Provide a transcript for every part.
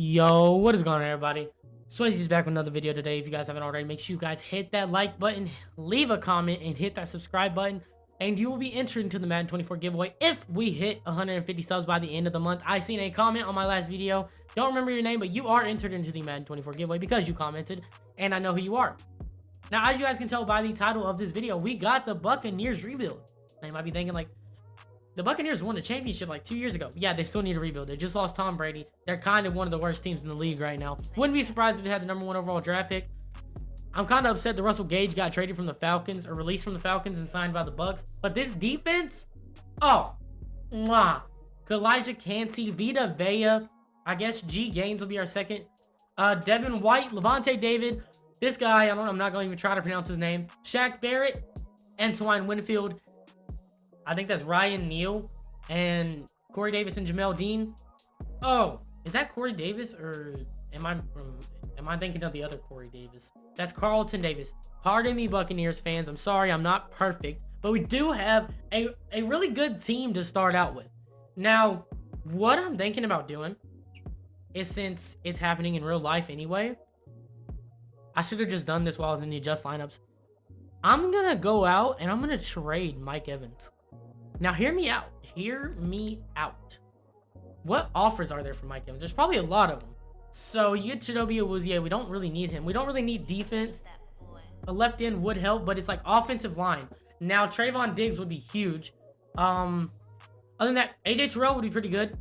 Yo, what is going on, everybody? Swayze's back with another video today. If you guys haven't already, make sure you guys hit that like button, leave a comment, and hit that subscribe button. And you will be entered into the Madden 24 giveaway if we hit 150 subs by the end of the month. I seen a comment on my last video. Don't remember your name, but you are entered into the Madden 24 giveaway because you commented, and I know who you are. Now, as you guys can tell by the title of this video, we got the Buccaneers rebuild. Now, you might be thinking, like, the Buccaneers won the championship like 2 years ago. Yeah, they still need to rebuild. They just lost Tom Brady. They're kind of one of the worst teams in the league right now. Wouldn't be surprised if they had the #1 overall draft pick. I'm kind of upset that Russell Gage got traded from the Falcons or released from the Falcons and signed by the Bucs. But this defense, oh, mwah. Elijah Cansey, Vita Vea. I guess G Gaines will be our second. Devin White, Levante David. This guy, I'm not going to even try to pronounce his name. Shaq Barrett, Antoine Winfield. I think that's Ryan Neal and Corey Davis and Jamel Dean. Oh, is that Corey Davis or am I thinking of the other Corey Davis? That's Carlton Davis. Pardon me, Buccaneers fans. I'm sorry, I'm not perfect, but we do have a really good team to start out with. Now, what I'm thinking about doing is, since it's happening in real life anyway, I should have just done this while I was in the adjust lineups. I'm gonna go out and I'm gonna trade Mike Evans. Now, hear me out. Hear me out. What offers are there for Mike Evans? There's probably a lot of them. So, you get Chidobe Awuzie. We don't really need him. We don't really need defense. A left end would help, but it's like offensive line. Now, Trayvon Diggs would be huge. Other than that, AJ Terrell would be pretty good.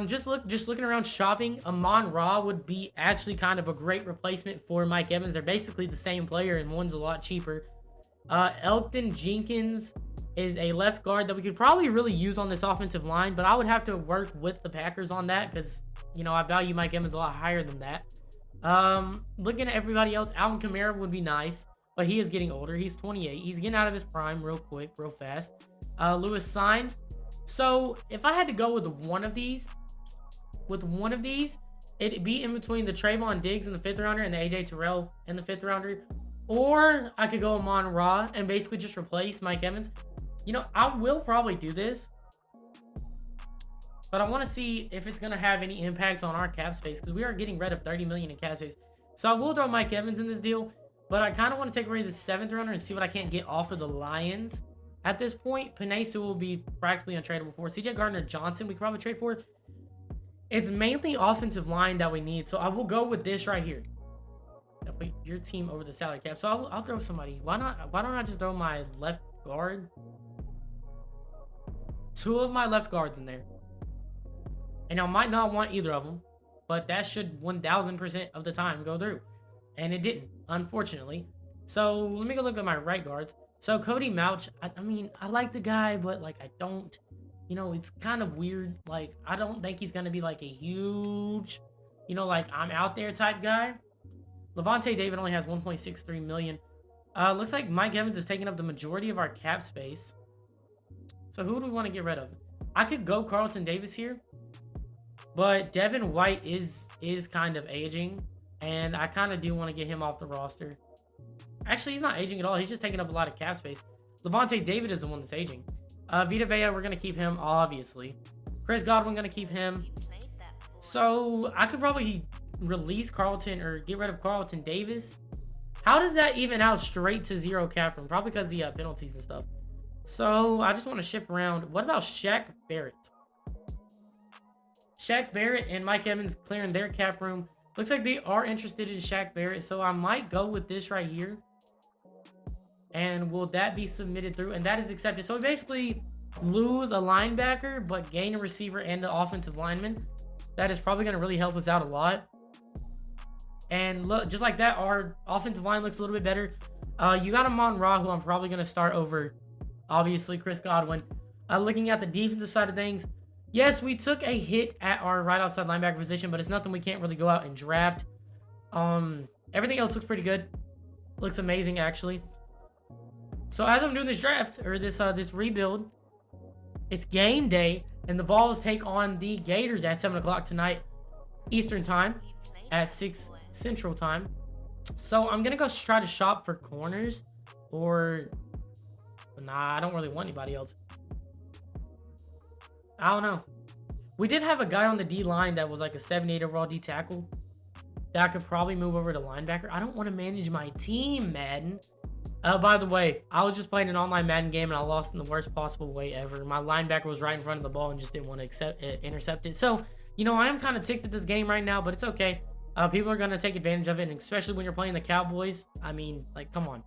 Just looking around shopping, Amon-Ra would be actually kind of a great replacement for Mike Evans. They're basically the same player, and one's a lot cheaper. Elton Jenkins is a left guard that we could probably really use on this offensive line, but I would have to work with the Packers on that because, you know, I value Mike Evans a lot higher than that. Looking at everybody else, Alvin Kamara would be nice, but he is getting older. He's 28. He's getting out of his prime real quick, real fast. Lewis Sign. So if I had to go with one of these, it'd be in between the Trayvon Diggs in the 5th rounder and the AJ Terrell in the 5th rounder. Or I could go Amon-Ra and basically just replace Mike Evans. You know, I will probably do this, but I want to see if it's going to have any impact on our cap space because we are getting rid of $30 million in cap space. So I will throw Mike Evans in this deal, but I kind of want to take away the 7th rounder and see what I can't get off of the Lions. At this point, Penei will be practically untradeable for. CJ Gardner-Johnson, we could probably trade for. It's mainly offensive line that we need, so I will go with this right here. Wait, your team over the salary cap. So I'll throw somebody. Why don't I just throw my left guard? 2 of my left guards in there. And I might not want either of them, but that should 1000% of the time go through. And it didn't, unfortunately. So let me go look at my right guards. So Cody Mauch, I mean, I like the guy, but like I don't, you know, it's kind of weird. Like, I don't think he's gonna be like a huge, you know, like I'm out there type guy. Levante David only has 1.63 million. Looks like Mike Evans is taking up the majority of our cap space. So who do we want to get rid of? I could go Carlton Davis here, but Devin White is kind of aging, and I kind of do want to get him off the roster. Actually, he's not aging at all. He's just taking up a lot of cap space. Levante David is the one that's aging. Vita Vea, we're going to keep him, obviously. Chris Godwin, going to keep him. So I could probably release Carlton or get rid of Carlton Davis. How does that even out straight to 0 cap room? Probably because of the penalties and stuff. So I just want to ship around. What about Shaq Barrett? Shaq Barrett and Mike Evans clearing their cap room. Looks like they are interested in Shaq Barrett, so I might go with this right here. And will that be submitted through? And that is accepted. So we basically lose a linebacker, but gain a receiver and an offensive lineman. That is probably going to really help us out a lot. And look, just like that, our offensive line looks a little bit better. You got Amon-Ra, who I'm probably going to start over, obviously, Chris Godwin. Looking at the defensive side of things, yes, we took a hit at our right outside linebacker position, but it's nothing we can't really go out and draft. Everything else looks pretty good. Looks amazing, actually. So as I'm doing this draft, or this rebuild, it's game day, and the Vols take on the Gators at 7 o'clock tonight, Eastern time, at 6 Central time. So I'm going to go try to shop for corners, or... Nah, I don't really want anybody else. I don't know. We did have a guy on the D line that was like a 78 overall D tackle that could probably move over to linebacker. I don't want to manage my team, Madden. By the way, I was just playing an online Madden game and I lost in the worst possible way ever. My linebacker was right in front of the ball and just didn't want to intercept it. So, you know, I am kind of ticked at this game right now, but it's okay. People are going to take advantage of it, and especially when you're playing the Cowboys. I mean, like, come on.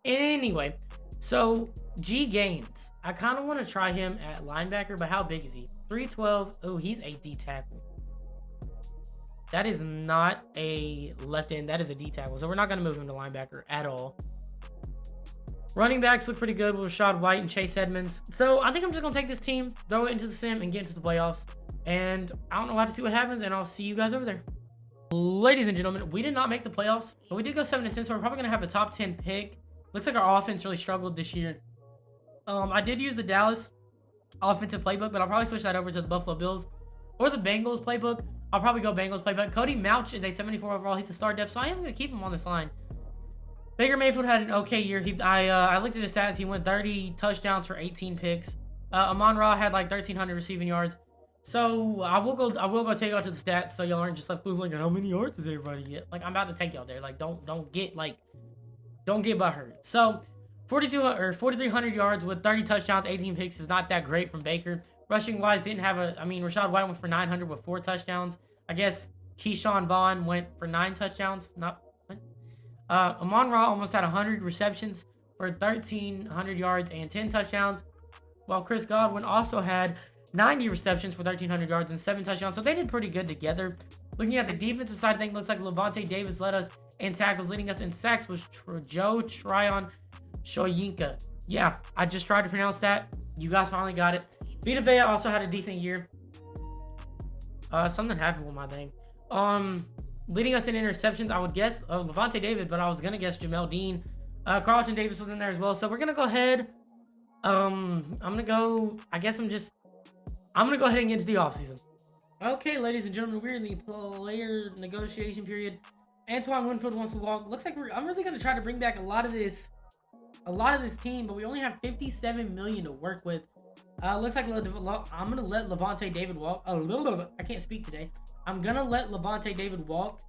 Anyway, so G Gaines. I kind of want to try him at linebacker, but how big is he? 312. Oh, he's a D tackle. That is not a left end. That is a D tackle. So we're not going to move him to linebacker at all. Running backs look pretty good with Rashad White and Chase Edmonds. So I think I'm just going to take this team, throw it into the sim, and get into the playoffs. And I don't know how to see what happens, and I'll see you guys over there. Ladies and gentlemen, we did not make the playoffs, but we did go 7-10, so we're probably going to have a top 10 pick. Looks like our offense really struggled this year. I did use the Dallas offensive playbook, but I'll probably switch that over to the Buffalo Bills or the Bengals playbook. I'll probably go Bengals playbook. Cody Mauch is a 74 overall. He's a star depth, so I am going to keep him on this line. Baker Mayfield had an okay year. I looked at his stats. He went 30 touchdowns for 18 picks. Amon-Ra had like 1,300 receiving yards. So I will go take y'all to the stats so y'all aren't just left losing like how many yards does everybody get? Like I'm about to take y'all there. Like don't get butthurt. So 4,300 yards with 30 touchdowns, 18 picks is not that great from Baker. Rushing wise, didn't have Rashad White went for 900 with 4 touchdowns. I guess Keyshawn Vaughn went for 9 touchdowns. Amon-Ra almost had 100 receptions for 1,300 yards and 10 touchdowns, while Chris Godwin also had 90 receptions for 1,300 yards and 7 touchdowns. So they did pretty good together. Looking at the defensive side of things, looks like Levante Davis led us in tackles. Leading us in sacks was Joe Tryon Shoyinka. Yeah, I just tried to pronounce that. You guys finally got it. Vita Vea also had a decent year. Something happened with my thing. Leading us in interceptions, I would guess Levante David, but I was gonna guess Jamel Dean. Carlton Davis was in there as well. So we're gonna go ahead. I'm gonna go. I'm gonna go ahead and get into the offseason. Okay, ladies and gentlemen, we're in the player negotiation period. Antoine Winfield wants to walk. Looks like I'm really gonna try to bring back a lot of this team, but we only have 57 million to work with. Looks like I'm gonna let Levante David walk. I can't speak today. I'm gonna let Levante David walk,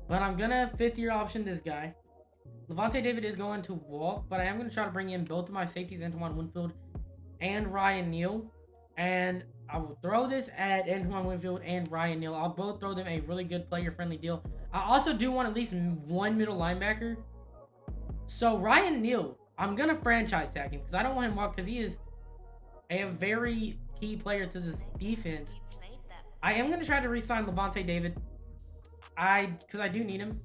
but I'm gonna 5th-year option this guy. Levante David is going to walk, but I am gonna try to bring in both of my safeties, Antoine Winfield and Ryan Neal, and I will throw this at Antoine Winfield and Ryan Neal. I'll both throw them a really good player-friendly deal. I also do want at least one middle linebacker. So Ryan Neal, I'm gonna franchise tag him because I don't want him walk because he is a very key player to this defense. I am going to try to re-sign Levante David. Because I do need him.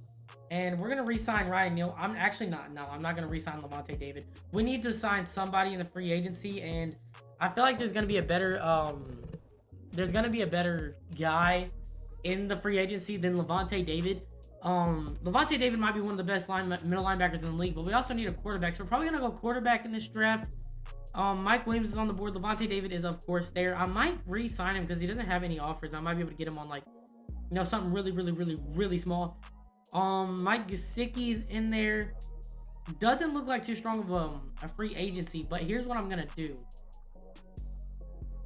And we're going to re-sign Ryan Neal. I'm actually not. No, I'm not going to re-sign Levante David. We need to sign somebody in the free agency. And I feel like there's going to be a better guy in the free agency than Levante David. Levante David might be one of the best middle linebackers in the league. But we also need a quarterback. So we're probably going to go quarterback in this draft. Mike Williams is on the board. Levante David is, of course, there. I might re-sign him because he doesn't have any offers. I might be able to get him on, something really, really, really, really small. Mike Gesicki's in there. Doesn't look like too strong of a free agency, but here's what I'm going to do.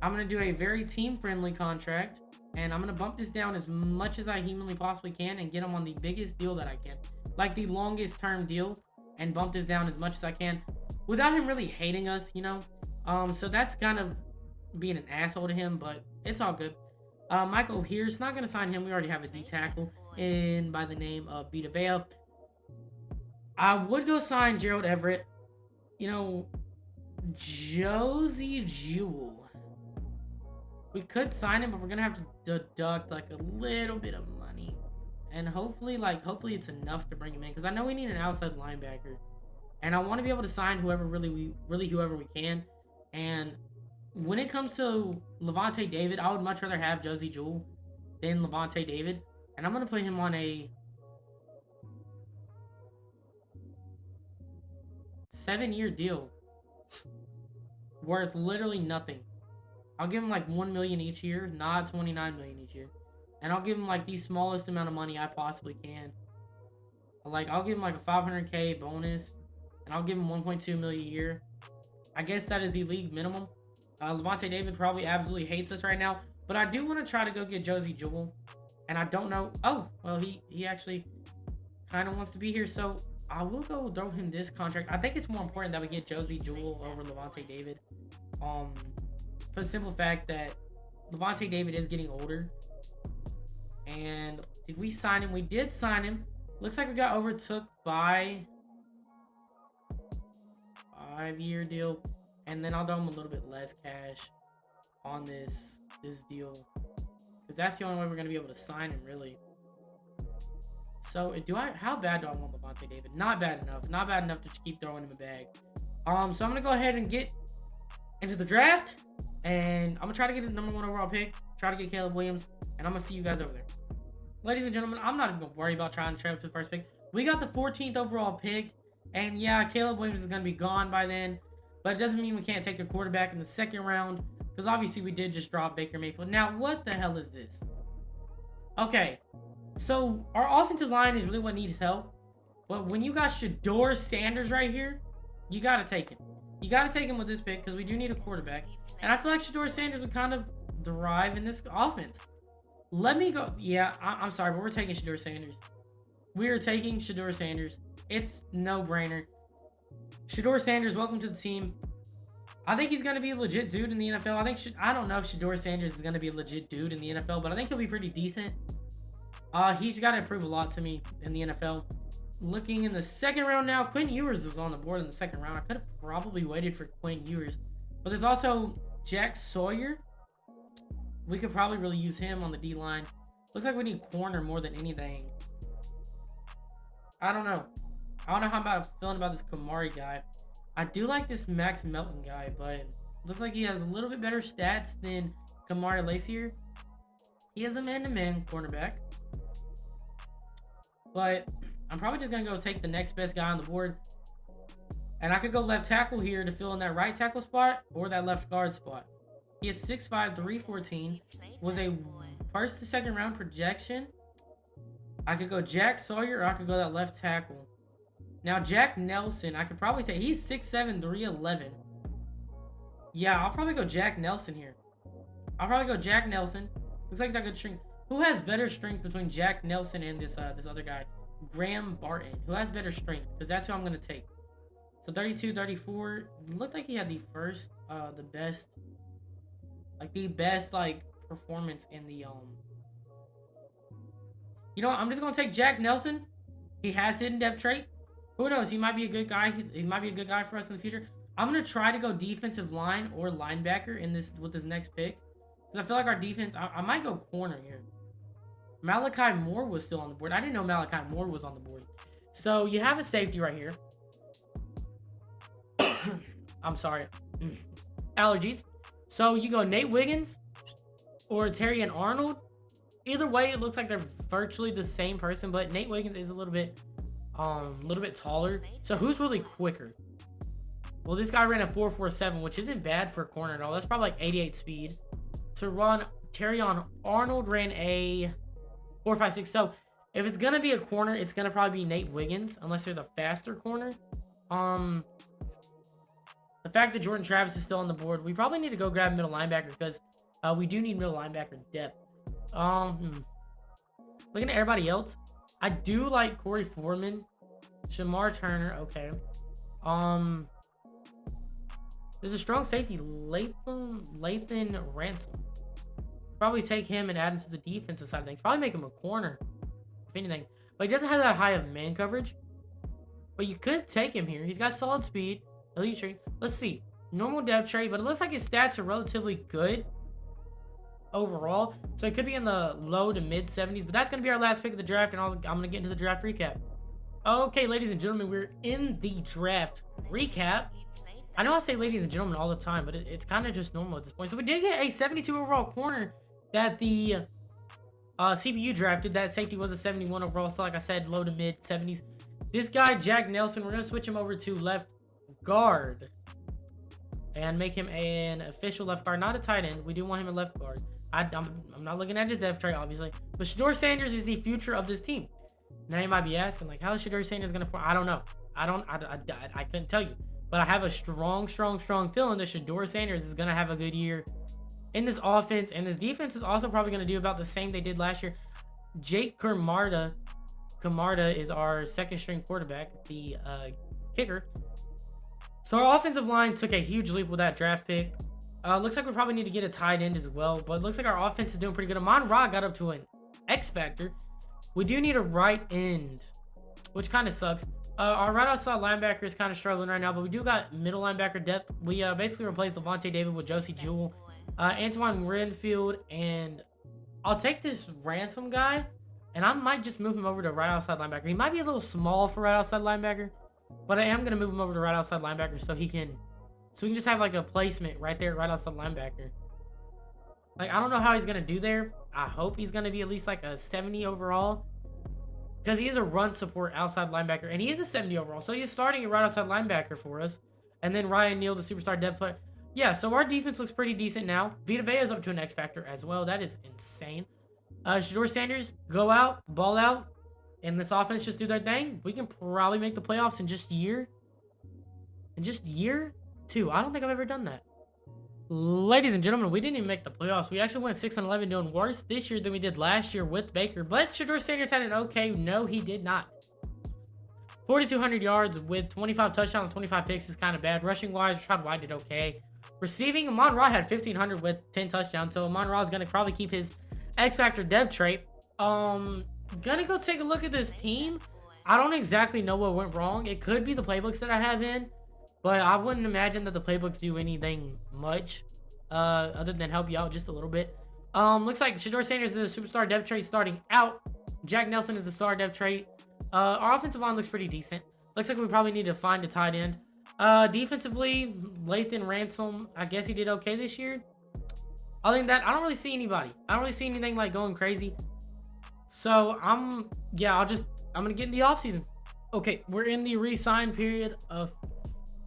I'm going to do a very team-friendly contract, and I'm going to bump this down as much as I humanly possibly can and get him on the biggest deal that I can. Like the longest-term deal, and bump this down as much as I can. Without him really hating us, so that's kind of being an asshole to him, but it's all good. Michael Here's not going to sign him. We already have a D tackle in by the name of Vita Vea. I would go sign Gerald Everett. Josie Jewell. We could sign him, but we're going to have to deduct a little bit of money. And hopefully it's enough to bring him in, because I know we need an outside linebacker. And I want to be able to sign whoever we can. And when it comes to Levante David, I would much rather have Josie Jewell than Levante David. And I'm going to put him on a 7-year deal worth literally nothing. I'll give him $1 million each year, not $29 million each year. And I'll give him the smallest amount of money I possibly can. I'll give him a $500K bonus. And I'll give him $1.2 million a year. I guess that is the league minimum. Levante David probably absolutely hates us right now. But I do want to try to go get Josie Jewell. And I don't know. Oh, well, he actually kind of wants to be here. So I will go throw him this contract. I think it's more important that we get Josie Jewell over Levante David. For the simple fact that Levante David is getting older. And did we sign him? We did sign him. Looks like we got overtook by 5-year deal. And then I'll throw him a little bit less cash on this deal. Because that's the only way we're going to be able to sign him, really. So, how bad do I want Levante David? Not bad enough. Not bad enough to keep throwing him a bag. So I'm going to go ahead and get into the draft. And I'm going to try to get the number 1 overall pick. Try to get Caleb Williams. And I'm going to see you guys over there. Ladies and gentlemen, I'm not even going to worry about trying to trade up to the first pick. We got the 14th overall pick. And yeah, Caleb Williams is going to be gone by then. But it doesn't mean we can't take a quarterback in the 2nd round. Because obviously we did just drop Baker Mayfield. Now, what the hell is this? Okay. So, our offensive line is really what needs help. But when you got Shedeur Sanders right here, you got to take him. You got to take him with this pick because we do need a quarterback. And I feel like Shedeur Sanders would kind of thrive in this offense. Let me go. Yeah, I'm sorry, but we're taking Shedeur Sanders. We are taking Shedeur Sanders. It's no-brainer. Shedeur Sanders, welcome to the team. I think he's going to be a legit dude in the NFL. I don't know if Shedeur Sanders is going to be a legit dude in the NFL, but I think he'll be pretty decent. He's got to improve a lot to me in the NFL. Looking in the 2nd round now, Quinn Ewers was on the board in the 2nd round. I could have probably waited for Quinn Ewers. But there's also Jack Sawyer. We could probably really use him on the D-line. Looks like we need corner more than anything. I don't know. I don't know how I'm feeling about this Kamari guy. I do like this Max Melton guy, but looks like he has a little bit better stats than Kamari Lacier. He is a man-to-man cornerback. But I'm probably just going to go take the next best guy on the board. And I could go left tackle here to fill in that right tackle spot or that left guard spot. He is 6'5", 314. Was a 1st to 2nd round projection. I could go Jack Sawyer or I could go that left tackle. Now, Jack Nelson, I could probably say he's 6'7", 311. Yeah, I'll probably go Jack Nelson here. I'll probably go Jack Nelson. Looks like he's got good strength. Who has better strength between Jack Nelson and this other guy? Graham Barton. Who has better strength? Because that's who I'm going to take. So 32, 34. Looked like he had the best performance in the You know what? I'm just going to take Jack Nelson. He has hidden depth trait. Who knows? He might be a good guy. He might be a good guy for us in the future. I'm going to try to go defensive line or linebacker with this next pick. Because I feel like our defense, I might go corner here. Malachi Moore was still on the board. I didn't know Malachi Moore was on the board. So you have a safety right here. I'm sorry. Allergies. So you go Nate Wiggins or Terry and Arnold. Either way, it looks like they're virtually the same person, but Nate Wiggins is a little bit taller. So who's really quicker? Well, this guy ran a 4.47, which isn't bad for a corner at all. That's probably like 88 speed. To run, Terry on Arnold ran a 4.56. So if it's gonna be a corner, it's gonna probably be Nate Wiggins, unless there's a faster corner. The fact that Jordan Travis is still on the board, we probably need to go grab middle linebacker because we do need middle linebacker depth. Looking at everybody else, I do like Corey Foreman, Shamar Turner. Okay. There's a strong safety, Lathan Ransom. Probably take him and add him to the defensive side of things. Probably make him a corner, if anything. But he doesn't have that high of man coverage. But you could take him here. He's got solid speed, elite strength. Let's see. Normal depth trait, but it looks like his stats are relatively good overall. So it could be in the low to mid 70s. But that's going to be our last pick of the draft, and I'm going to get into the draft recap. Okay, ladies and gentlemen, we're in the draft recap. I know I say ladies and gentlemen all the time, but it's kind of just normal at this point. So we did get a 72 overall corner that the CPU drafted. That safety was a 71 overall. So like I said, low to mid 70s. This guy, Jack Nelson, we're going to switch him over to left guard and make him an official left guard, not a tight end. We do want him a left guard. I'm not looking at his depth chart, obviously. But Shedeur Sanders is the future of this team. Now you might be asking, like, how is Shedeur Sanders going to perform? I don't know. I couldn't tell you. But I have a strong feeling that Shedeur Sanders is going to have a good year in this offense, and this defense is also probably going to do about the same they did last year. Jake Camarda is our second string quarterback, the kicker. So our offensive line took a huge leap with that draft pick. Looks like we probably need to get a tight end as well, but it looks like our offense is doing pretty good. Amon-Ra got up to an X factor. We do need a right end, which kind of sucks. Our right outside linebacker is kind of struggling right now, but we do got middle linebacker depth. We basically replaced Levante David with Josie Jewell, Antoine Renfield, and I'll take this Ransom guy, and I might just move him over to right outside linebacker. He might be a little small for right outside linebacker, but I am gonna move him over to right outside linebacker so we can just have like a placement right there, right outside linebacker. Like I don't know how he's gonna do there. I hope he's gonna be at least like a 70 overall, because he is a run support outside linebacker, and he is a 70 overall, so he's starting a right outside linebacker for us. And then Ryan Neal, the superstar depth player. Yeah, so our defense looks pretty decent now. Vita Vea is up to an X factor as well. That is insane. Shedeur Sanders, go out, ball out, and this offense just do their thing. We can probably make the playoffs in just year two. I don't think I've ever done that. Ladies and gentlemen, we didn't even make the playoffs. We actually went 6-11, doing worse this year than we did last year with Baker. But Shedeur Sanders had an okay. No, he did not. 4,200 yards with 25 touchdowns, 25 picks is kind of bad. Rushing wise, Rashad White did okay. Receiving, Amon-Ra had 1,500 with 10 touchdowns. So Amon-Ra is going to probably keep his X Factor depth trait. Gonna go take a look at this team. I don't exactly know what went wrong. It could be the playbooks that I have in, but I wouldn't imagine that the playbooks do anything much other than help you out just a little bit. Looks like Shedeur Sanders is a superstar depth trait starting out. Jack Nelson is a star depth trait. Our offensive line looks pretty decent. Looks like we probably need to find a tight end. Defensively, Lathan Ransom, I guess he did okay this year. Other than that, I don't really see anybody. I don't really see anything like going crazy. So I'm gonna get in the offseason. Okay, we're in the re-sign period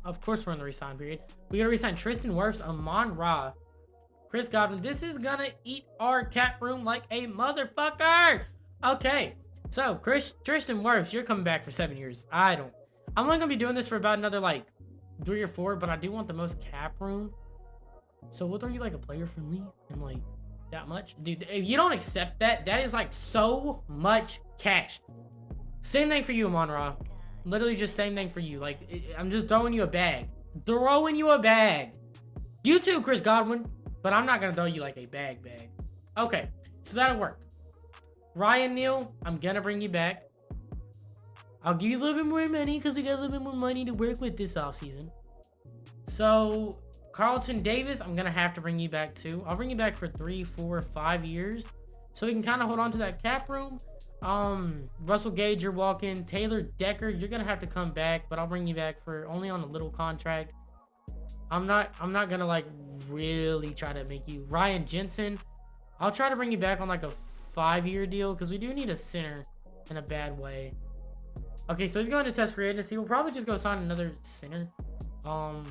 of course we're in the re-sign period. We gotta re-sign Tristan Wirfs, Amon-Ra, Chris Godwin. This is gonna eat our cap room like a motherfucker. Okay, so Tristan Wirfs, you're coming back for 7 years. I'm only gonna be doing this for about another like 3 or 4, but I do want the most cap room. So what are you, like a player friendly and like that much? Dude, if you don't accept that, that is like so much cash. Same thing for you, Amon-Ra. Literally just same thing for you. Like, I'm just throwing you a bag. Throwing you a bag. You too, Chris Godwin. But I'm not going to throw you like a bag. Okay, so that'll work. Ryan Neal, I'm going to bring you back. I'll give you a little bit more money because we got a little bit more money to work with this offseason. So, Carlton Davis, I'm going to have to bring you back too. I'll bring you back for 3, 4, 5 years. So we can kind of hold on to that cap room. Russell Gage, you're walking. Taylor Decker, you're going to have to come back. But I'll bring you back for only on a little contract. I'm not going to like really try to make you. Ryan Jensen, I'll try to bring you back on like a 5-year deal. Because we do need a center in a bad way. Okay, so he's going to test free agency. We'll probably just go sign another center. Because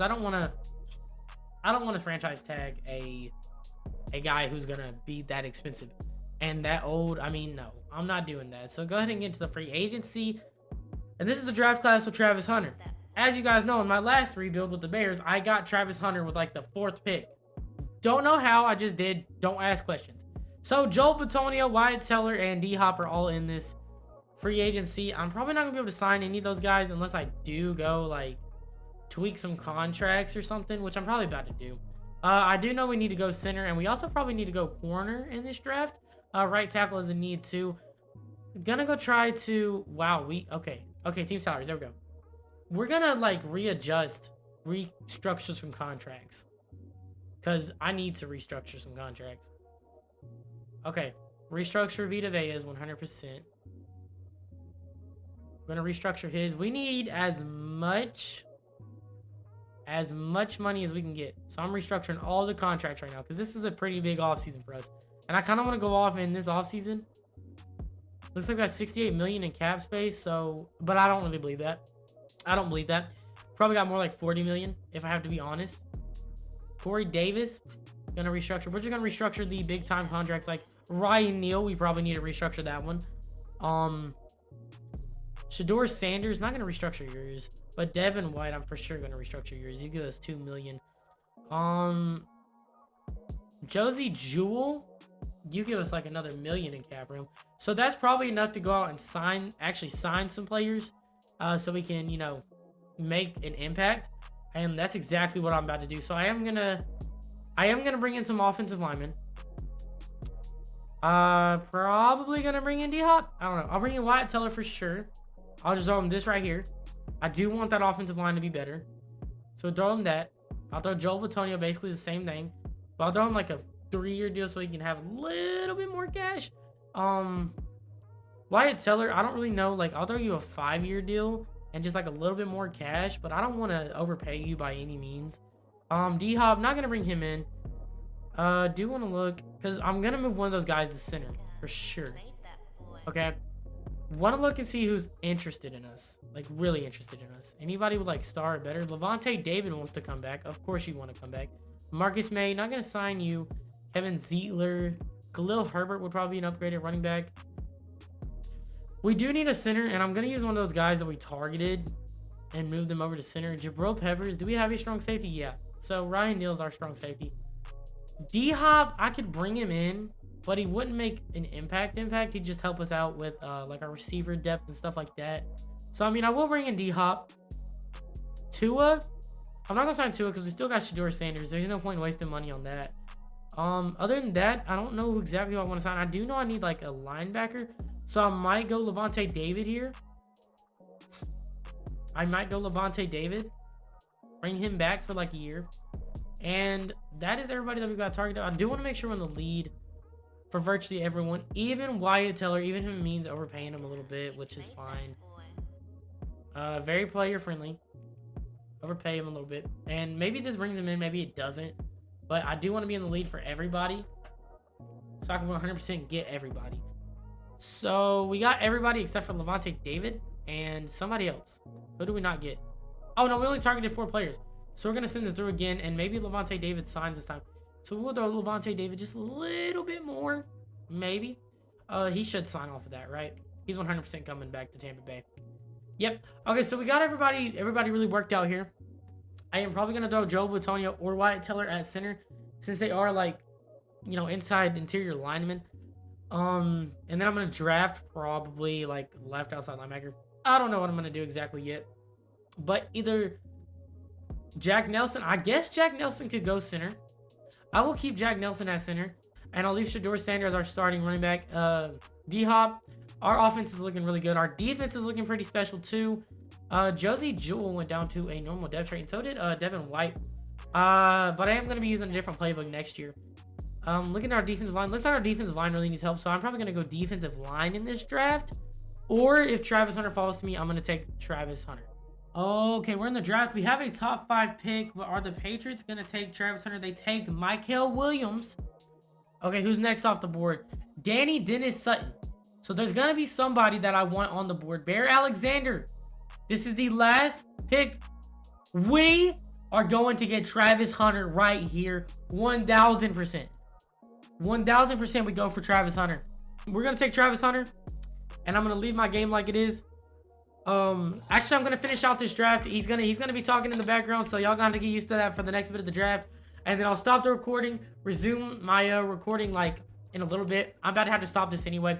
I don't want to franchise tag a guy who's gonna be that expensive and that old. I mean, no, I'm not doing that. So go ahead and get into the free agency. And this is the draft class with Travis Hunter. As you guys know, in my last rebuild with the Bears, I got Travis Hunter with like the 4th pick. Don't know how, I just did. Don't ask questions. So Joel Bitonio, Wyatt Teller, and D Hop are all in this free agency. I'm probably not gonna be able to sign any of those guys unless I do go like tweak some contracts or something, which I'm probably about to do. I do know we need to go center, and we also probably need to go corner in this draft. Right tackle is a need too. Gonna go try to, okay, team salaries, there we go. We're gonna like restructure some contracts. Because I need to restructure some contracts. Okay, restructure Vita Vea's 100%. We're gonna restructure his. We need as much money as we can get. So I'm restructuring all the contracts right now because this is a pretty big offseason for us. And I kind of want to go off in this offseason. Looks like we got 68 million in cap space, so but I don't really believe that. Probably got more like 40 million if I have to be honest. Corey Davis, gonna restructure. We're just gonna restructure the big time contracts like Ryan Neal. We probably need to restructure that one. Shedeur Sanders, not gonna restructure yours. But Devin White, I'm for sure going to restructure yours. You give us $2 million. Josie Jewell, you give us like another $1 million in cap room. So that's probably enough to go out and actually sign some players, so we can, make an impact. And that's exactly what I'm about to do. So I am gonna bring in some offensive linemen. Probably gonna bring in D-Hop. I don't know. I'll bring in Wyatt Teller for sure. I'll just throw him this right here. I do want that offensive line to be better. So throw him that. I'll throw Joel Batonio, basically the same thing. But I'll throw him like a 3-year deal so he can have a little bit more cash. Wyatt Teller, I don't really know. Like, I'll throw you a 5-year deal and just like a little bit more cash, but I don't want to overpay you by any means. D-Hop, not gonna bring him in. Do want to look, because I'm gonna move one of those guys to center for sure. Okay. Want to look and see who's interested in us, like really interested in us. Anybody would like star it better. Levante David wants to come back. Of course you want to come back. Marcus May, not gonna sign you. Kevin Zietler, Khalil Herbert would probably be an upgraded running back. We do need a center, and I'm gonna use one of those guys that we targeted and move them over to center. Jabril Peppers, do we have a strong safety? Yeah. So Ryan Neal's our strong safety. D-Hop, I could bring him in, but he wouldn't make an impact. He'd just help us out with like our receiver depth and stuff like that. So I mean, I will bring in D-Hop. Tua, I'm not gonna sign Tua because we still got Shedeur Sanders. There's no point in wasting money on that. Other than that, I don't know exactly who I want to sign. I do know I need like a linebacker, so I might go Levante David here. Bring him back for like a year. And that is everybody that we got targeted. I do want to make sure we're in the lead for virtually everyone, even Wyatt Teller, even if it means overpaying him a little bit, which is fine. Very player friendly. Overpay him a little bit. And maybe this brings him in, maybe it doesn't. But I do want to be in the lead for everybody, so I can 100% get everybody. So we got everybody except for Levante David and somebody else. Who do we not get? Oh no, we only targeted 4 players. So we're going to send this through again, and maybe Levante David signs this time. So we'll throw Levante David just a little bit more, maybe. He should sign off of that, right? He's 100% coming back to Tampa Bay. Yep. Okay, so we got everybody really worked out here. I am probably going to throw Joe Batonio or Wyatt Teller at center, since they are like, inside interior linemen. And then I'm going to draft probably like left outside linebacker. I don't know what I'm going to do exactly yet. But either Jack Nelson, I guess Jack Nelson could go center. I will keep Jack Nelson at center, and I'll leave Shedeur Sanders as our starting running back. D-Hop, our offense is looking really good. Our defense is looking pretty special too. Josie Jewell went down to a normal depth chart, and so did Devin White. But I am going to be using a different playbook next year. Looking at our defensive line, looks like our defensive line really needs help, so I'm probably going to go defensive line in this draft. Or if Travis Hunter falls to me, I'm going to take Travis Hunter. Okay, we're in the draft. We have a top 5 pick, but are the Patriots going to take Travis Hunter? They take Mykel Williams. Okay, who's next off the board? Danny Dennis Sutton. So there's going to be somebody that I want on the board. Bear Alexander. This is the last pick. We are going to get Travis Hunter right here. 1,000%. 1,000% we go for Travis Hunter. We're going to take Travis Hunter, and I'm going to leave my game like it is. Actually, I'm gonna finish out this draft. He's gonna be talking in the background, so y'all gotta get used to that for the next bit of the draft. And then I'll stop the recording, resume my recording like in a little bit. I'm about to have to stop this anyway.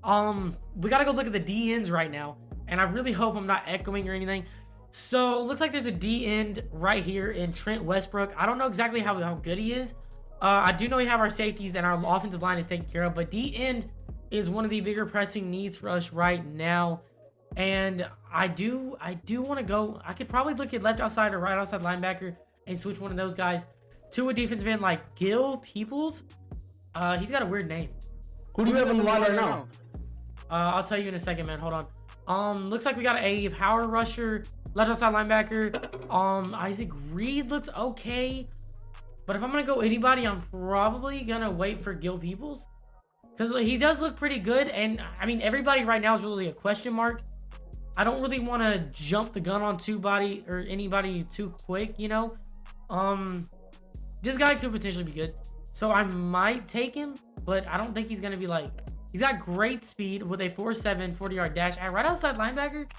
We gotta go look at the D ends right now, and I really hope I'm not echoing or anything. So it looks like there's a D end right here in Trent Westbrook. I don't know exactly how good he is. I do know we have our safeties and our offensive line is taken care of, but D end is one of the bigger pressing needs for us right now. And I do want to go. I could probably look at left outside or right outside linebacker and switch one of those guys to a defensive end like Gil Peoples. He's got a weird name. Who do you have on the line right now? I'll tell you in a second, man. Hold on. Looks like we got a power rusher, left outside linebacker. Isaac Reed looks okay. But if I'm going to go anybody, I'm probably going to wait for Gil Peoples. Because he does look pretty good. And, I mean, everybody right now is really a question mark. I don't really want to jump the gun on anybody too quick, This guy could potentially be good. So I might take him, but I don't think he's going to be like... He's got great speed with a 4.7 40-yard dash. At right outside linebacker,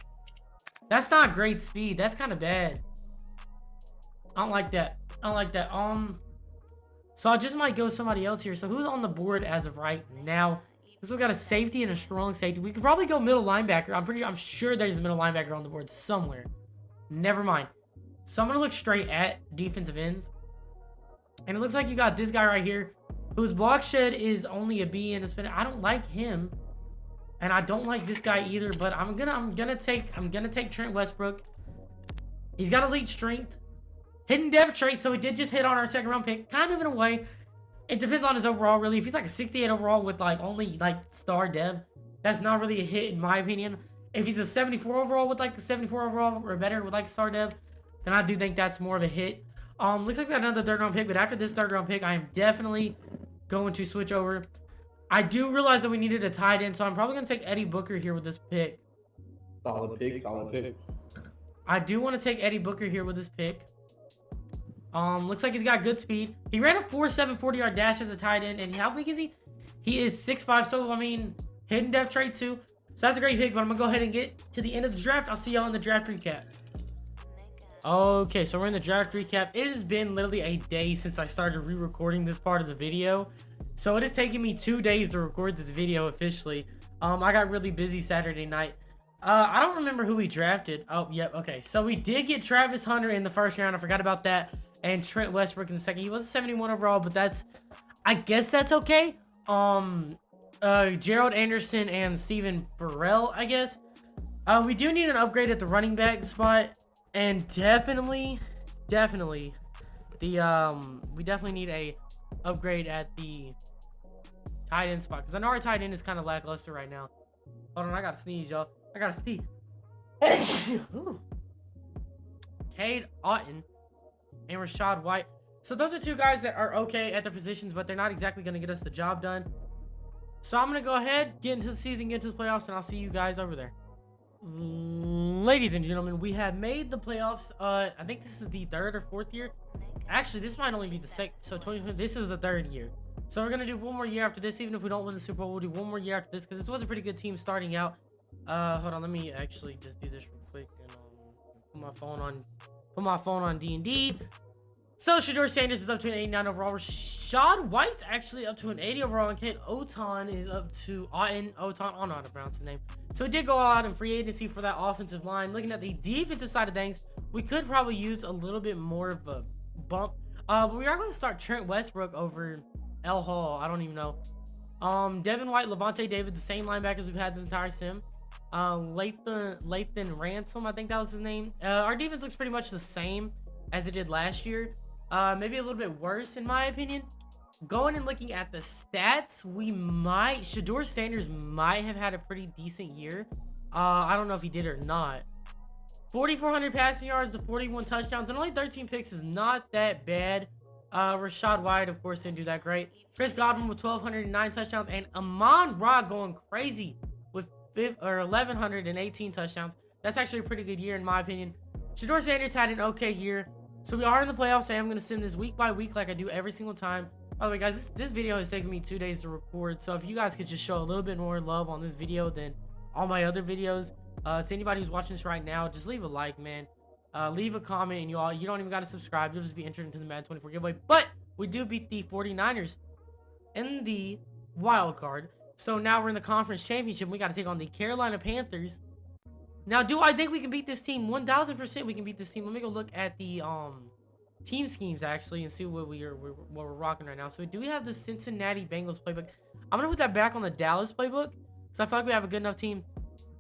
that's not great speed. That's kind of bad. I don't like that. I don't like that. So I just might go somebody else here. So who's on the board as of right now? This one got a safety and a strong safety. We could probably go middle linebacker. I'm sure there's a middle linebacker on the board somewhere. Never mind. So I'm gonna look straight at defensive ends. And it looks like you got this guy right here, whose block shed is only a B and a spin. I don't like him. And I don't like this guy either, but I'm gonna take Trent Westbrook. He's got elite strength. Hidden depth trait, so he did just hit on our second round pick, kind of in a way. It depends on his overall, really. If he's like a 68 overall with like only like star dev, that's not really a hit in my opinion. If he's a 74 overall with like a 74 overall or better with like star dev, then I do think that's more of a hit. Looks like we got another third round pick, but after this third round pick, I am definitely going to switch over. I do realize that we needed a tight end, so I'm probably gonna take Eddie Booker here with this pick. Solid pick, solid pick. I do want to take Eddie Booker here with this pick. Looks like he's got good speed. He ran a 4.7 40-yard dash as a tight end, and how big is he? He is 6'5", so I mean, hidden depth trait too. So that's a great pick, but I'm gonna go ahead and get to the end of the draft. I'll see y'all in the draft recap. Okay, so we're in the draft recap. It has been literally a day since I started re-recording this part of the video. So it has taken me 2 days to record this video officially. I got really busy Saturday night. I don't remember who we drafted. Oh, yep, okay. So we did get Travis Hunter in the first round. I forgot about that. And Trent Westbrook in the second. He was a 71 overall, but I guess that's okay. Gerald Anderson and Steven Burrell, I guess. We do need an upgrade at the running back spot. And definitely, we definitely need a upgrade at the tight end spot. Because I know our tight end is kind of lackluster right now. Hold on, I gotta sneeze, y'all. I gotta sneeze. Cade Otton and Rashad White. So those are two guys that are okay at their positions, but they're not exactly going to get us the job done. So I'm going to go ahead, get into the season, get into the playoffs, and I'll see you guys over there. Ladies and gentlemen, we have made the playoffs. I think this is the third or fourth year. Actually, this might only be the second. So 2020, this is the third year. So we're going to do one more year after this. Even if we don't win the Super Bowl, we'll do one more year after this because this was a pretty good team starting out. Hold on, let me actually just do this real quick and put my phone on D&D. So Shedeur Sanders is up to an 89 overall. Rashad White's actually up to an 80 overall, and Kate Oton is up to Oton. I don't know how to pronounce his name. So we did go out in free agency for that offensive line. Looking at the defensive side of things, we could probably use a little bit more of a bump. But we are going to start Trent Westbrook over L Hall. I don't even know. Devin White, Levante David, the same linebackers we've had this entire sim. Lathan Ransom, I think that was his name. Our defense looks pretty much the same as it did last year. Maybe a little bit worse in my opinion. Going and looking at the stats, Shedeur Sanders might have had a pretty decent year. I don't know if he did or not. 4,400 passing yards to 41 touchdowns and only 13 picks is not that bad. Rashad White, of course, didn't do that great. Chris Godwin with 1,209 touchdowns and Amon-Ra going crazy with 1,118 touchdowns. That's actually a pretty good year in my opinion. Shedeur Sanders had an okay year. So we are in the playoffs. I am going to sim this week by week like I do every single time. By the way, guys, this video has taken me 2 days to record. So if you guys could just show a little bit more love on this video than all my other videos. To anybody who's watching this right now, just leave a like, man. Leave a comment, and you don't even got to subscribe. You'll just be entered into the Madden 24 giveaway. But we do beat the 49ers in the wild card. So now we're in the conference championship. We got to take on the Carolina Panthers. Now, do I think we can beat this team? 1,000% we can beat this team. Let me go look at the team schemes actually and see what we're rocking right now. So do we have the Cincinnati Bengals playbook? I'm gonna put that back on the Dallas playbook because I feel like we have a good enough team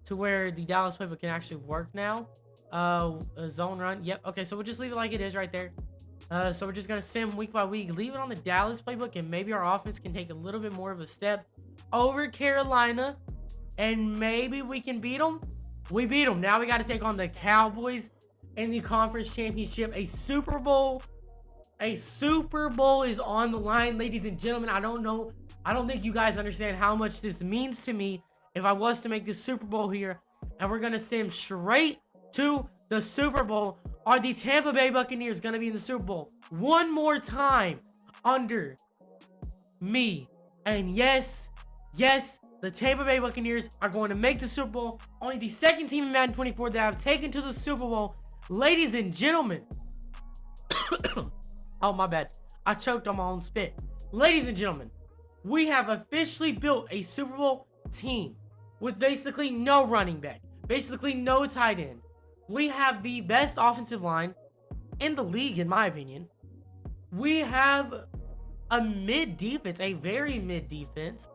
to where the Dallas playbook can actually work now. A zone run. Yep. Okay, so we'll just leave it like it is right there. So we're just gonna sim week by week, leave it on the Dallas playbook, and maybe our offense can take a little bit more of a step over Carolina, and maybe we can beat them. We beat them. Now we got to take on the Cowboys in the conference championship. A Super Bowl is on the line, ladies and gentlemen. I don't think you guys understand how much this means to me if I was to make this Super Bowl here. And we're going to sim straight to the Super Bowl. Are the Tampa Bay Buccaneers going to be in the Super Bowl one more time under me? And yes, the Tampa Bay Buccaneers are going to make the Super Bowl. Only the second team in Madden 24 that I've taken to the Super Bowl. Ladies and gentlemen, Oh, my bad. I choked on my own spit. Ladies and gentlemen, we have officially built a Super Bowl team with basically no running back, basically no tight end. We have the best offensive line in the league, in my opinion. We have a mid defense, a very mid defense.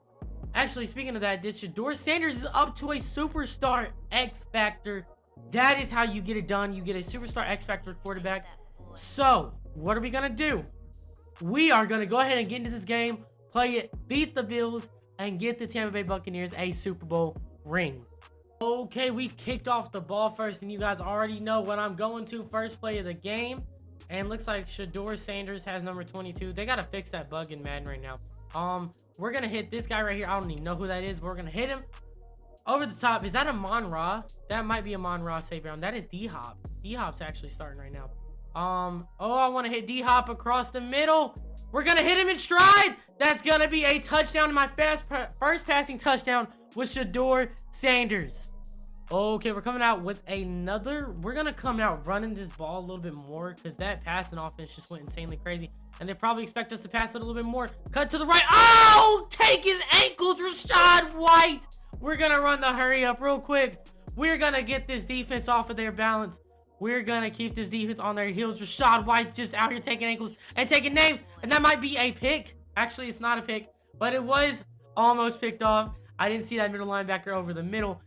Actually, speaking of that, Shador Sanders is up to a superstar X Factor. That is how you get it done. You get a superstar X Factor quarterback. So, what are we going to do? We are going to go ahead and get into this game, play it, beat the Bills, and get the Tampa Bay Buccaneers a Super Bowl ring. Okay, we kicked off the ball first, and you guys already know what I'm going to. First play of the game. And looks like Shador Sanders has number 22. They got to fix that bug in Madden right now. We're going to hit this guy right here. I don't even know who that is, but we're going to hit him. Over the top. Is that Amon Ra? That might be Amon Ra save round. That is D-Hop. D-Hop's actually starting right now. I want to hit D-Hop across the middle. We're going to hit him in stride. That's going to be a touchdown. My first passing touchdown with Shador Sanders. Okay, we're coming out with another. We're going to come out running this ball a little bit more because that passing offense just went insanely crazy. And they probably expect us to pass it a little bit more. Cut to the right. Oh, take his ankles, Rachaad White. We're going to run the hurry up real quick. We're going to get this defense off of their balance. We're going to keep this defense on their heels. Rachaad White just out here taking ankles and taking names. And that might be a pick. Actually, it's not a pick, but it was almost picked off. I didn't see that middle linebacker over the middle.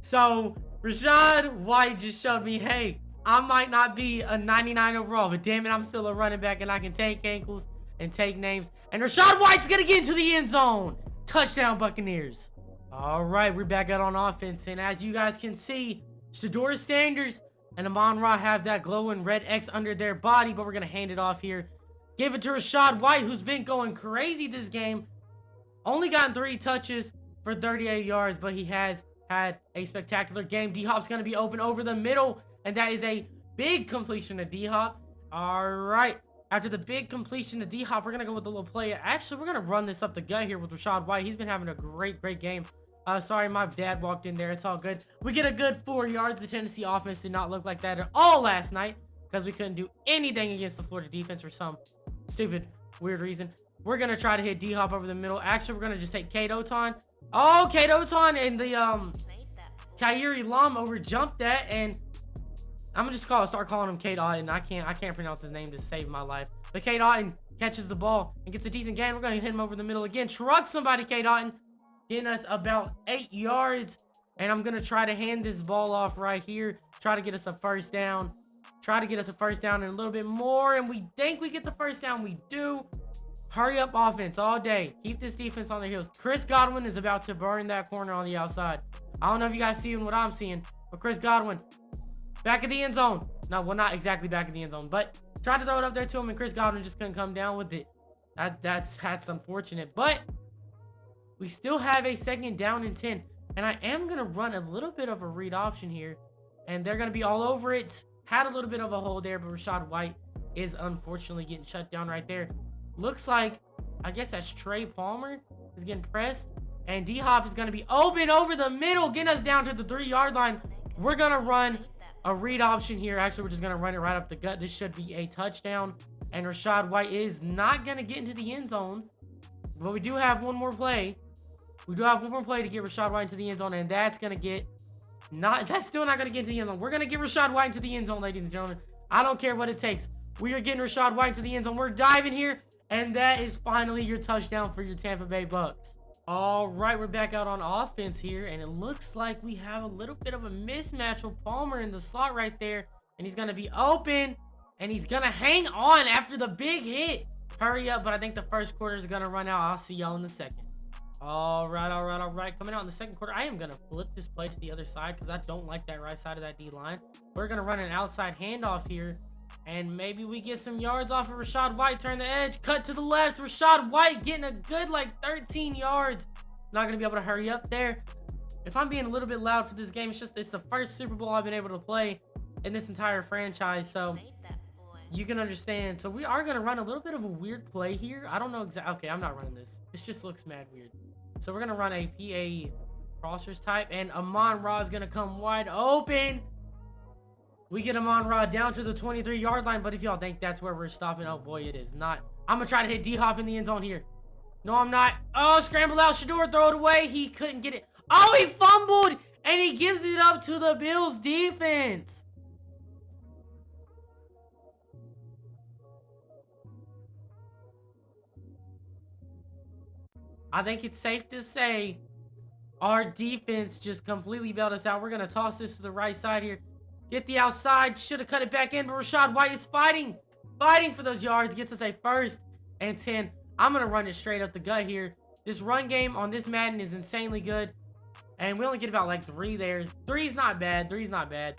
So, Rachaad White just showed me, hey, I might not be a 99 overall, but damn it, I'm still a running back, and I can take ankles and take names. And Rachaad White's going to get into the end zone. Touchdown, Buccaneers. All right, we're back out on offense, and as you guys can see, Shador Sanders and Amon Ra have that glowing red X under their body, but we're going to hand it off here. Give it to Rachaad White, who's been going crazy this game. Only gotten 3 touches for 38 yards, but he has had a spectacular game. D-Hop's going to be open over the middle, and that is a big completion to D-Hop. All right. After the big completion to D-Hop, we're going to go with the little play. Actually, we're going to run this up the gut here with Rachaad White. He's been having a great game. Sorry, my dad walked in there. It's all good. We get a good 4 yards. The Tennessee offense did not look like that at all last night because we couldn't do anything against the Florida defense for some stupid, weird reason. We're going to try to hit D-Hop over the middle. Actually, we're going to just take Kate Oton. Oh, Kate Oton and the Kyrie Lum over jumped that, and I'm gonna just start calling him Kate Otten. I can't pronounce his name to save my life. But Kate Otten catches the ball and gets a decent gain. We're gonna hit him over the middle again. Truck somebody, Kate Otten, getting us about 8 yards. And I'm gonna try to hand this ball off right here. Try to get us a first down. Try to get us a first down and a little bit more. And we think we get the first down. We do. Hurry up offense all day. Keep this defense on their heels. Chris Godwin is about to burn that corner on the outside. I don't know if you guys seeing what I'm seeing, but Chris Godwin, back of the end zone. No, well, not exactly back of the end zone, but tried to throw it up there to him, and Chris Godwin just couldn't come down with it. That's unfortunate, but we still have a 2nd down and 10, and I am going to run a little bit of a read option here, and they're going to be all over it. Had a little bit of a hole there, but Rachaad White is unfortunately getting shut down right there. Looks like, I guess that's Trey Palmer is getting pressed. And D-Hop is going to be open over the middle, getting us down to the 3-yard line. We're going to run a read option here. Actually, we're just going to run it right up the gut. This should be a touchdown. And Rachaad White is not going to get into the end zone. But we do have one more play. We do have one more play to get Rachaad White into the end zone. And that's going to get... That's still not going to get into the end zone. We're going to get Rachaad White into the end zone, ladies and gentlemen. I don't care what it takes. We are getting Rachaad White into the end zone. We're diving here. And that is finally your touchdown for your Tampa Bay Bucs. All right, we're back out on offense here, and it looks like we have a little bit of a mismatch with Palmer in the slot right there, and he's going to be open, and he's going to hang on after the big hit. Hurry up, but I think the first quarter is going to run out. I'll see y'all in the second. All right. Coming out in the second quarter, I am going to flip this play to the other side because I don't like that right side of that D-line. We're going to run an outside handoff here. And maybe we get some yards off of Rachaad White. Turn the edge. Cut to the left. Rachaad White getting a good, 13 yards. Not going to be able to hurry up there. If I'm being a little bit loud for this game, it's the first Super Bowl I've been able to play in this entire franchise. So you can understand. So we are going to run a little bit of a weird play here. I don't know exactly. Okay, I'm not running this. This just looks mad weird. So we're going to run a PA crossers type. And Amon Ra is going to come wide open. We get Amon-Ra down to the 23-yard line, but if y'all think that's where we're stopping, oh boy, it is not. I'm gonna try to hit D-Hop in the end zone here. No, I'm not. Oh, scramble out, Shador, throw it away. He couldn't get it. Oh, he fumbled, and he gives it up to the Bills defense. I think it's safe to say our defense just completely bailed us out. We're going to toss this to the right side here. Get the outside. Should have cut it back in, but Rachaad White is fighting for those yards. Gets us a 1st and 10. I'm going to run it straight up the gut here. This run game on this Madden is insanely good. And we only get about like 3 there. 3's not bad. 3's not bad.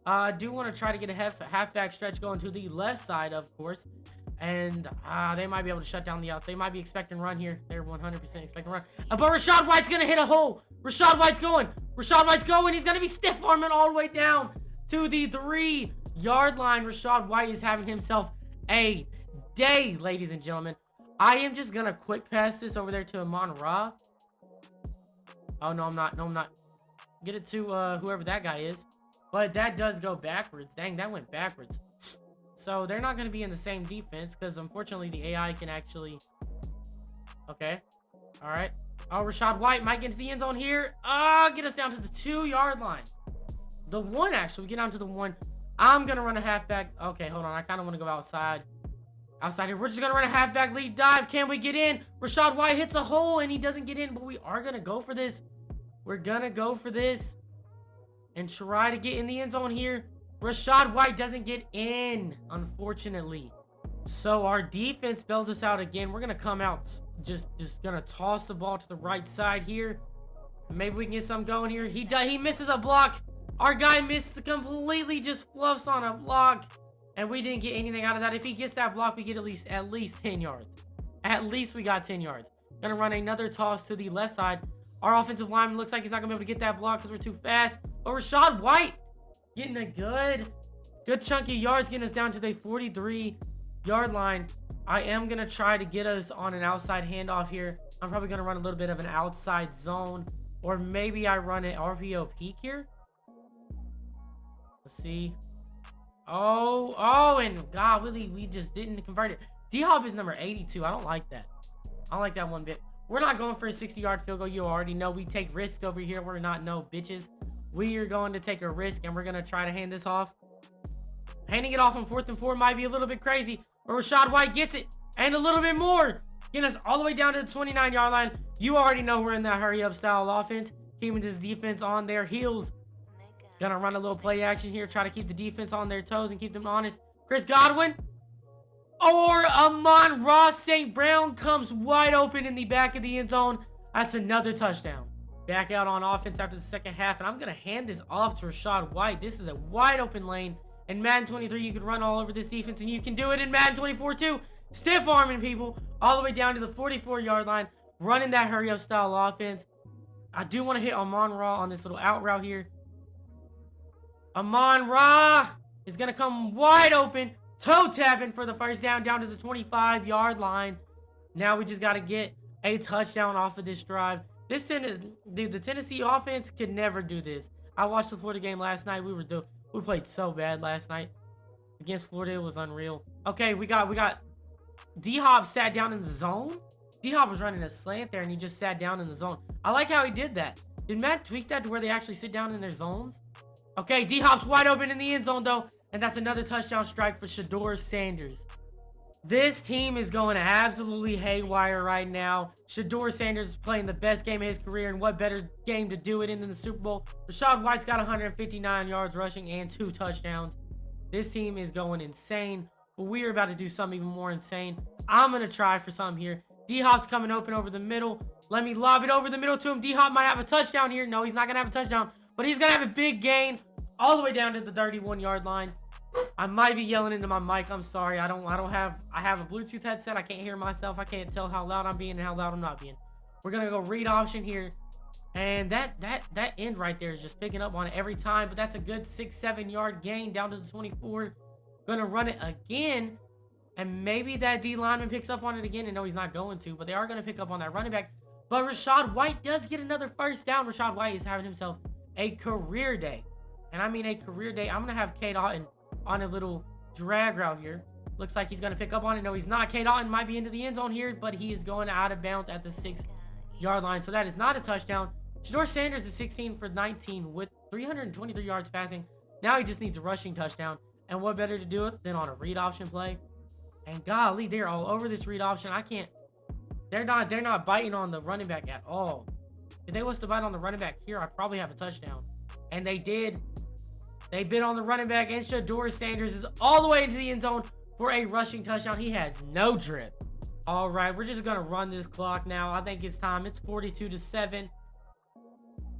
I do want to try to get a halfback stretch going to the left side, of course. And they might be able to shut down the out. They might be expecting run here. They're 100% expecting run. But Rachaad White's going to hit a hole. Rachaad White's going. Rachaad White's going. He's going to be stiff arming all the way down to the 3-yard line. Rachaad White is having himself a day, ladies and gentlemen. I am just going to quick pass this over there to Amon-Ra. Oh, no, I'm not. No, I'm not. Get it to whoever that guy is. But that does go backwards. Dang, that went backwards. So they're not going to be in the same defense because unfortunately the AI can actually... Okay. All right. Oh, Rachaad White might get into the end zone here. Get us down to the 2-yard line. The 1, actually. Get down to the 1. I'm going to run a halfback. Okay, hold on. I kind of want to go outside. Outside here. We're just going to run a halfback lead dive. Can we get in? Rachaad White hits a hole and he doesn't get in, but we are going to go for this. We're going to go for this and try to get in the end zone here. Rachaad White doesn't get in, unfortunately. So our defense bails us out again. We're going to come out, just going to toss the ball to the right side here. Maybe we can get something going here. He misses a block. Our guy missed completely, just fluffs on a block. And we didn't get anything out of that. If he gets that block, we get at least 10 yards. At least we got 10 yards. Going to run another toss to the left side. Our offensive lineman looks like he's not going to be able to get that block because we're too fast. But Rachaad White getting a good chunky yards, getting us down to the 43-yard line. I am going to try to get us on an outside handoff here. I'm probably going to run a little bit of an outside zone. Or maybe I run an RPO peak here. Let's see. Oh, and God, really, we just didn't convert it. D-Hop is number 82. I don't like that. I don't like that one bit. We're not going for a 60-yard field goal. You already know we take risks over here. We're not no bitches. We are going to take a risk, and we're going to try to hand this off. Handing it off on 4th and 4 might be a little bit crazy, but Rachaad White gets it, and a little bit more. Getting us all the way down to the 29-yard line. You already know we're in that hurry-up style offense. Keeping this defense on their heels. Gonna run a little play action here. Try to keep the defense on their toes and keep them honest. Chris Godwin. Or Amon-Ra St. Brown comes wide open in the back of the end zone. That's another touchdown. Back out on offense after the second half. And I'm going to hand this off to Rachaad White. This is a wide open lane. In Madden 23, you could run all over this defense. And you can do it in Madden 24 too. Stiff arming people all the way down to the 44-yard line. Running that hurry-up style offense. I do want to hit Amon-Ra on this little out route here. Amon-Ra is going to come wide open. Toe tapping for the first down to the 25-yard line. Now we just got to get a touchdown off of this drive. The Tennessee offense could never do this. I watched the Florida game last night. We played so bad last night against Florida. It was unreal. Okay, we got D-Hop sat down in the zone. D-Hop was running a slant there, and he just sat down in the zone. I like how he did that. Did Matt tweak that to where they actually sit down in their zones? Okay, D-Hop's wide open in the end zone, though. And that's another touchdown strike for Shador Sanders. This team is going absolutely haywire right now. Shador Sanders is playing the best game of his career. And what better game to do it in than the Super Bowl? Rachaad White's got 159 yards rushing and 2 touchdowns. This team is going insane. But we are about to do something even more insane. I'm going to try for something here. D-Hop's coming open over the middle. Let me lob it over the middle to him. D-Hop might have a touchdown here. No, he's not going to have a touchdown. But he's going to have a big gain all the way down to the 31-yard line. I might be yelling into my mic. I'm sorry. I have a Bluetooth headset. I can't hear myself. I can't tell how loud I'm being and how loud I'm not being. We're going to go read option here. And that end right there is just picking up on it every time. But that's a good 6-7 yard gain down to the 24. Going to run it again. And maybe that D lineman picks up on it again. And no, he's not going to. But they are going to pick up on that running back. But Rachaad White does get another first down. Rachaad White is having himself a career day. And I mean a career day. I'm going to have Cade Otton on a little drag route here. Looks like he's going to pick up on it. No, he's not. Cade Otton might be into the end zone here, but he is going out of bounds at the 6-yard line. So that is not a touchdown. Shedeur Sanders is 16 for 19 with 323 yards passing. Now he just needs a rushing touchdown. And what better to do it than on a read option play? And golly, they're all over this read option. I can't. They're not biting on the running back at all. If they was to bite on the running back here, I'd probably have a touchdown. And they did. They bit on the running back, and Shedeur Sanders is all the way into the end zone for a rushing touchdown. He has no drip. All right, we're just going to run this clock now. I think it's time. It's 42-7.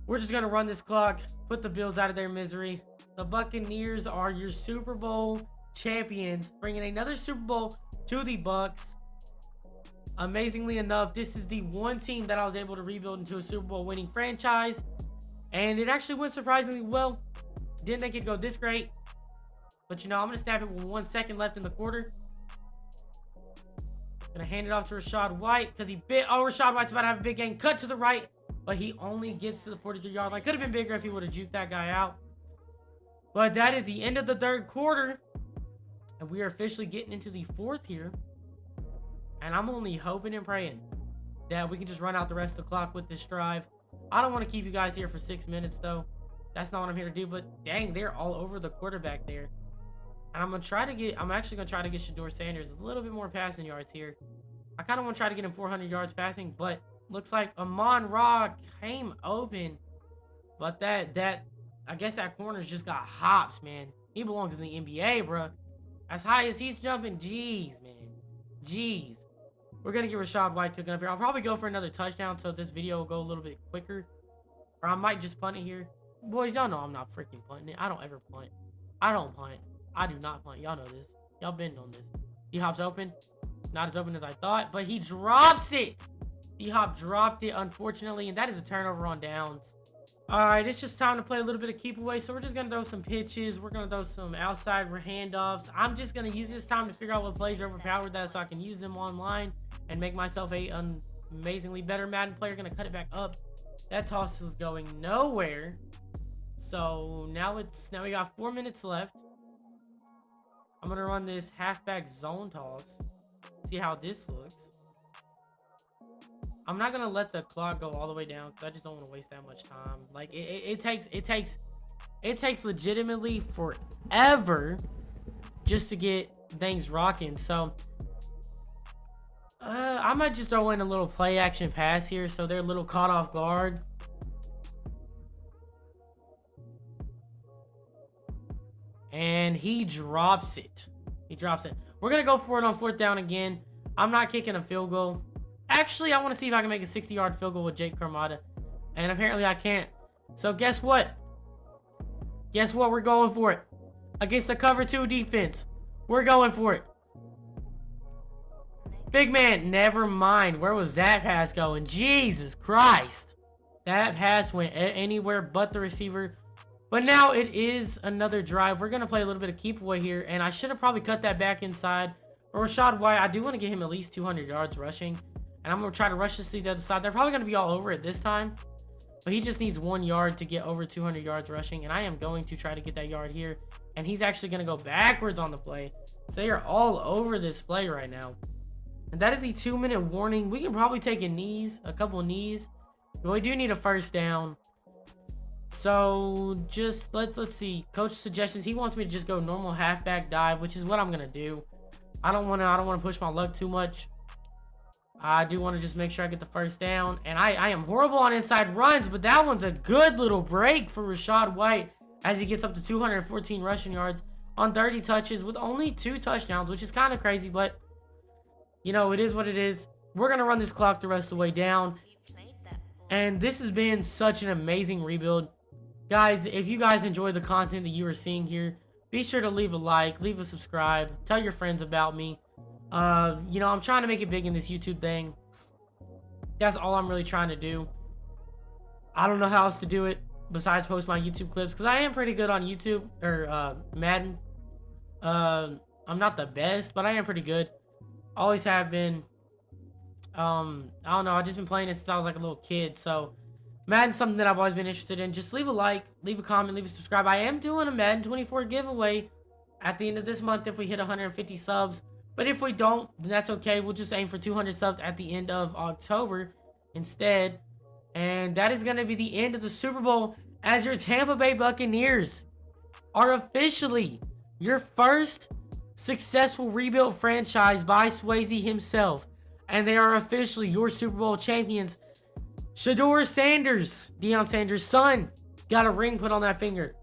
We're just going to run this clock, put the Bills out of their misery. The Buccaneers are your Super Bowl champions, bringing another Super Bowl to the Bucs. Amazingly enough, this is the one team that I was able to rebuild into a Super Bowl winning franchise. And it actually went surprisingly well. Didn't think it'd go this great. But you know, I'm going to snap it with 1 second left in the quarter. Gonna hand it off to Rachaad White because he bit. Oh, Rachaad White's about to have a big game. Cut to the right, but he only gets to the 43-yard line. Could have been bigger if he would have juked that guy out. But that is the end of the third quarter. And we are officially getting into the fourth here. And I'm only hoping and praying that we can just run out the rest of the clock with this drive. I don't want to keep you guys here for 6 minutes, though. That's not what I'm here to do. But dang, they're all over the quarterback there. And I'm actually gonna try to get Shedeur Sanders a little bit more passing yards here. I kind of want to try to get him 400 yards passing, but looks like Amon-Ra came open. But I guess that corner's just got hops, man. He belongs in the NBA, bro. As high as he's jumping, jeez, man. Jeez. We're gonna get Rachaad White cooking up here. I'll probably go for another touchdown, so this video will go a little bit quicker. Or I might just punt it here. Boys, y'all know I'm not freaking punting it. I don't ever punt. I don't punt. I do not punt. Y'all know this. Y'all been on this. D-Hop's open. Not as open as I thought, but he drops it. D-Hop dropped it, unfortunately, and that is a turnover on downs. All right, it's just time to play a little bit of keep away, so we're just going to throw some pitches. We're going to throw some outside handoffs. I'm just going to use this time to figure out what plays are overpowered that so I can use them online and make myself a amazingly better Madden player. Going to cut it back up. That toss is going nowhere. So now we got 4 minutes left. I'm going to run this halfback zone toss. See how this looks. I'm not going to let the clock go all the way down because I just don't want to waste that much time. Like, it takes legitimately forever just to get things rocking. So, I might just throw in a little play action pass here so they're a little caught off guard. And he drops it. He drops it. We're going to go for it on 4th down again. I'm not kicking a field goal. Actually, I want to see if I can make a 60-yard field goal with Jake Carmada. And apparently I can't. So guess what? Guess what? We're going for it. Against the cover 2 defense. We're going for it. Big man, never mind. Where was that pass going? Jesus Christ. That pass went anywhere but the receiver. But now it is another drive. We're going to play a little bit of keep away here. And I should have probably cut that back inside. For Rachaad White, I do want to get him at least 200 yards rushing. And I'm going to try to rush this to the other side. They're probably going to be all over it this time. But he just needs 1 yard to get over 200 yards rushing. And I am going to try to get that yard here. And he's actually going to go backwards on the play. So they are all over this play right now. And that is a 2-minute warning. We can probably take a couple of knees. But we do need a 1st down. So just let's see. Coach suggestions. He wants me to just go normal halfback dive, which is what I'm going to do. I don't want to push my luck too much. I do want to just make sure I get the 1st down. And I am horrible on inside runs, but that one's a good little break for Rachaad White as he gets up to 214 rushing yards on 30 touches with only 2 touchdowns, which is kind of crazy, but you know, it is what it is. We're going to run this clock the rest of the way down. And this has been such an amazing rebuild. Guys, if you guys enjoy the content that you are seeing here, be sure to leave a like, leave a subscribe, tell your friends about me. You know, I'm trying to make it big in this YouTube thing. That's all I'm really trying to do. I don't know how else to do it besides post my YouTube clips, because I am pretty good on YouTube, or Madden. I'm not the best, but I am pretty good. Always have been. I don't know, I've just been playing it since I was like a little kid, so Madden's something that I've always been interested in. Just leave a like, leave a comment, leave a subscribe. I am doing a Madden 24 giveaway at the end of this month if we hit 150 subs. But if we don't, then that's okay. We'll just aim for 200 subs at the end of October instead. And that is going to be the end of the Super Bowl, as your Tampa Bay Buccaneers are officially your first successful rebuilt franchise by Swayze himself. And they are officially your Super Bowl champions. Shedeur Sanders, Deion Sanders' son, got a ring put on that finger.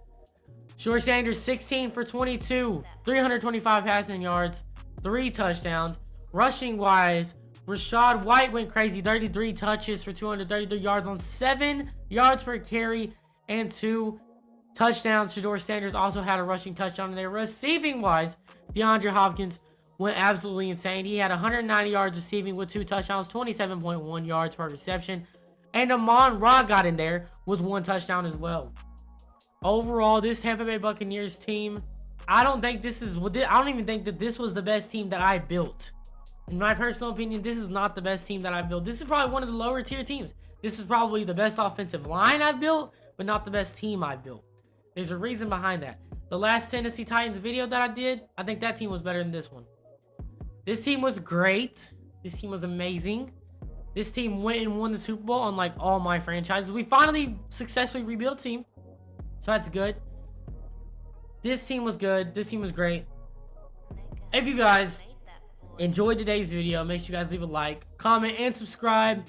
Shedeur Sanders, 16 for 22, 325 passing yards, 3 touchdowns. Rushing wise, Rashad White went crazy, 33 touches for 233 yards on 7 yards per carry and 2 touchdowns. Shedeur Sanders also had a rushing touchdown in there. Receiving wise, DeAndre Hopkins went absolutely insane. He had 190 yards receiving with 2 touchdowns, 27.1 yards per reception. And Amon-Ra got in there with 1 touchdown as well. Overall, this Tampa Bay Buccaneers team, I don't even think that this was the best team that I built. In my personal opinion, this is not the best team that I've built. This is probably one of the lower tier teams. This is probably the best offensive line I've built, but not the best team I've built. There's a reason behind that. The last Tennessee Titans video that I did, I think that team was better than this one. This team was great. This team was amazing. This team went and won the Super Bowl unlike all my franchises. We finally successfully rebuilt a team. So that's good. This team was good. This team was great. If you guys enjoyed today's video, make sure you guys leave a like, comment, and subscribe.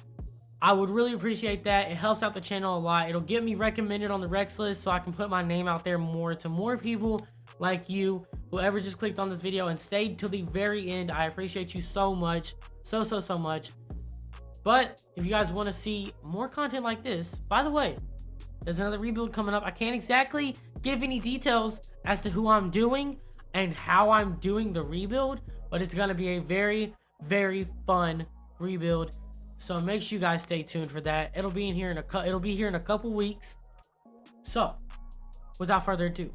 I would really appreciate that. It helps out the channel a lot. It'll get me recommended on the Rex list so I can put my name out there more to more people like you, whoever just clicked on this video and stayed till the very end. I appreciate you so much. So much. But if you guys want to see more content like this, by the way, there's another rebuild coming up. I can't exactly give any details as to who I'm doing and how I'm doing the rebuild, but it's going to be a very, very fun rebuild. So make sure you guys stay tuned for that. It'll be here in a couple weeks. So, without further ado,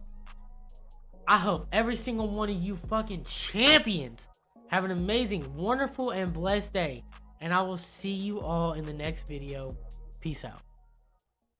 I hope every single one of you fucking champions have an amazing, wonderful, and blessed day. And I will see you all in the next video. Peace out.